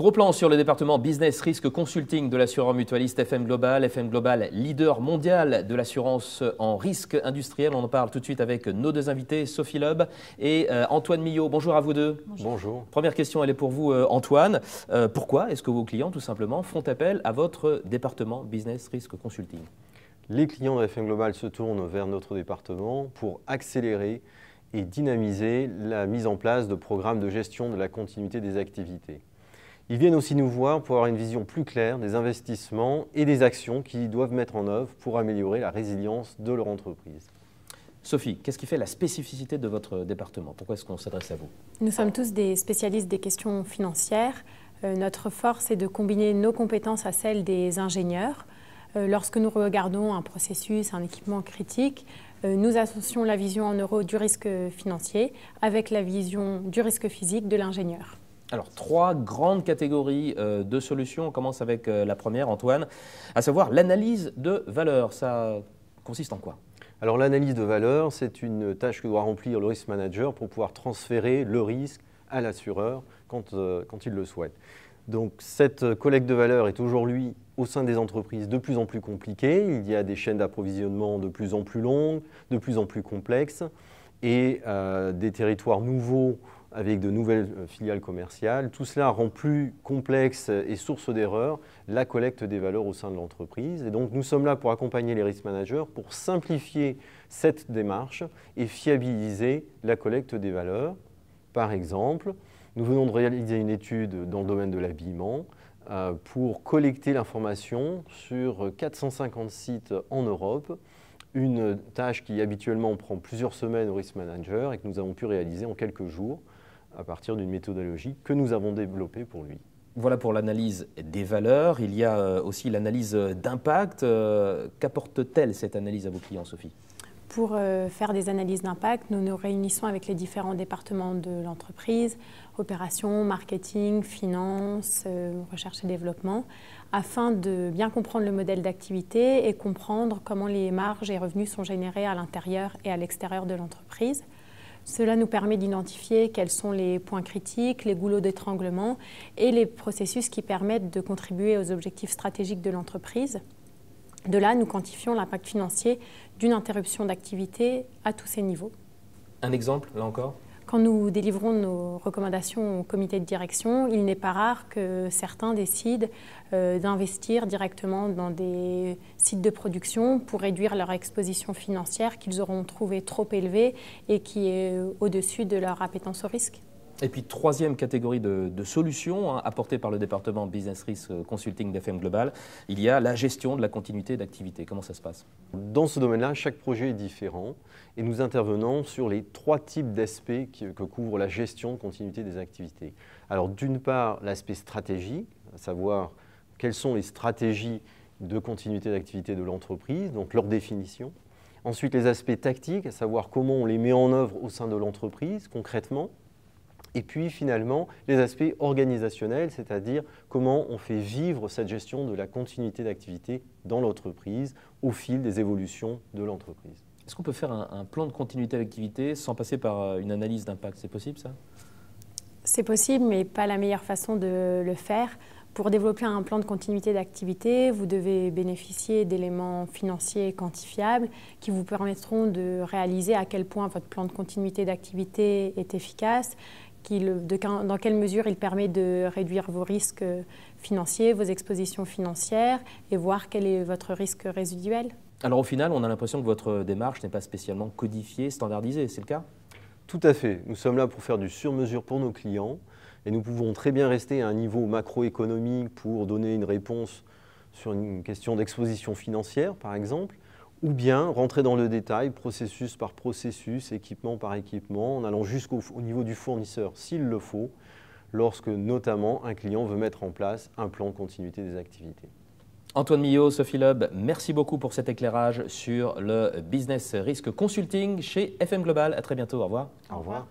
Gros plan sur le département Business Risk Consulting de l'assureur mutualiste FM Global. FM Global, leader mondial de l'assurance en risque industriel. On en parle tout de suite avec nos deux invités, Sophie Loeb et Antoine Millot. Bonjour à vous deux. Bonjour. Première question, elle est pour vous, Antoine. Pourquoi est-ce que vos clients, tout simplement, font appel à votre département Business Risk Consulting? Les clients de FM Global se tournent vers notre département pour accélérer et dynamiser la mise en place de programmes de gestion de la continuité des activités. Ils viennent aussi nous voir pour avoir une vision plus claire des investissements et des actions qu'ils doivent mettre en œuvre pour améliorer la résilience de leur entreprise. Sophie, qu'est-ce qui fait la spécificité de votre département? Pourquoi est-ce qu'on s'adresse à vous? Nous sommes tous des spécialistes des questions financières. Notre force est de combiner nos compétences à celles des ingénieurs. Lorsque nous regardons un processus, un équipement critique, nous associons la vision en euros du risque financier avec la vision du risque physique de l'ingénieur. Alors, trois grandes catégories de solutions. On commence avec la première, Antoine, à savoir l'analyse de valeur. Ça consiste en quoi? Alors, l'analyse de valeur, c'est une tâche que doit remplir le risk manager pour pouvoir transférer le risque à l'assureur quand il le souhaite. Donc, cette collecte de valeur est aujourd'hui au sein des entreprises de plus en plus compliquée. Il y a des chaînes d'approvisionnement de plus en plus longues, de plus en plus complexes et des territoires nouveaux avec de nouvelles filiales commerciales. Tout cela rend plus complexe et source d'erreurs la collecte des valeurs au sein de l'entreprise. Et donc, nous sommes là pour accompagner les risk managers pour simplifier cette démarche et fiabiliser la collecte des valeurs. Par exemple, nous venons de réaliser une étude dans le domaine de l'habillement pour collecter l'information sur 450 sites en Europe, une tâche qui habituellement prend plusieurs semaines au risk manager et que nous avons pu réaliser en quelques jours à partir d'une méthodologie que nous avons développée pour lui. Voilà pour l'analyse des valeurs. Il y a aussi l'analyse d'impact. Qu'apporte-t-elle cette analyse à vos clients, Sophie? Pour faire des analyses d'impact, nous nous réunissons avec les différents départements de l'entreprise, opérations, marketing, finance, recherche et développement, afin de bien comprendre le modèle d'activité et comprendre comment les marges et revenus sont générés à l'intérieur et à l'extérieur de l'entreprise. Cela nous permet d'identifier quels sont les points critiques, les goulots d'étranglement et les processus qui permettent de contribuer aux objectifs stratégiques de l'entreprise. De là, nous quantifions l'impact financier d'une interruption d'activité à tous ces niveaux. Un exemple, là encore? Quand nous délivrons nos recommandations au comité de direction, il n'est pas rare que certains décident d'investir directement dans des sites de production pour réduire leur exposition financière qu'ils auront trouvée trop élevée et qui est au-dessus de leur appétence au risque. Et puis, troisième catégorie de solutions apportées par le département Business Risk Consulting d'FM Global, il y a la gestion de la continuité d'activité. Comment ça se passe? Dans ce domaine-là, chaque projet est différent et nous intervenons sur les trois types d'aspects que couvre la gestion de continuité des activités. Alors, d'une part, l'aspect stratégie, à savoir quelles sont les stratégies de continuité d'activité de l'entreprise, donc leur définition. Ensuite, les aspects tactiques, à savoir comment on les met en œuvre au sein de l'entreprise concrètement. Et puis finalement, les aspects organisationnels, c'est-à-dire comment on fait vivre cette gestion de la continuité d'activité dans l'entreprise au fil des évolutions de l'entreprise. Est-ce qu'on peut faire un plan de continuité d'activité sans passer par une analyse d'impact? C'est possible ça? C'est possible, mais pas la meilleure façon de le faire. Pour développer un plan de continuité d'activité, vous devez bénéficier d'éléments financiers quantifiables qui vous permettront de réaliser à quel point votre plan de continuité d'activité est efficace, dans quelle mesure il permet de réduire vos risques financiers, vos expositions financières et voir quel est votre risque résiduel. Alors au final, on a l'impression que votre démarche n'est pas spécialement codifiée, standardisée, c'est le cas? Tout à fait. Nous sommes là pour faire du sur-mesure pour nos clients et nous pouvons très bien rester à un niveau macroéconomique pour donner une réponse sur une question d'exposition financière, par exemple, ou bien rentrer dans le détail, processus par processus, équipement par équipement, en allant jusqu'au niveau du fournisseur, s'il le faut, lorsque notamment un client veut mettre en place un plan de continuité des activités. Antoine Millot, Sophie Loeb, merci beaucoup pour cet éclairage sur le Business Risk Consulting chez FM Global. À très bientôt, au revoir. Au revoir.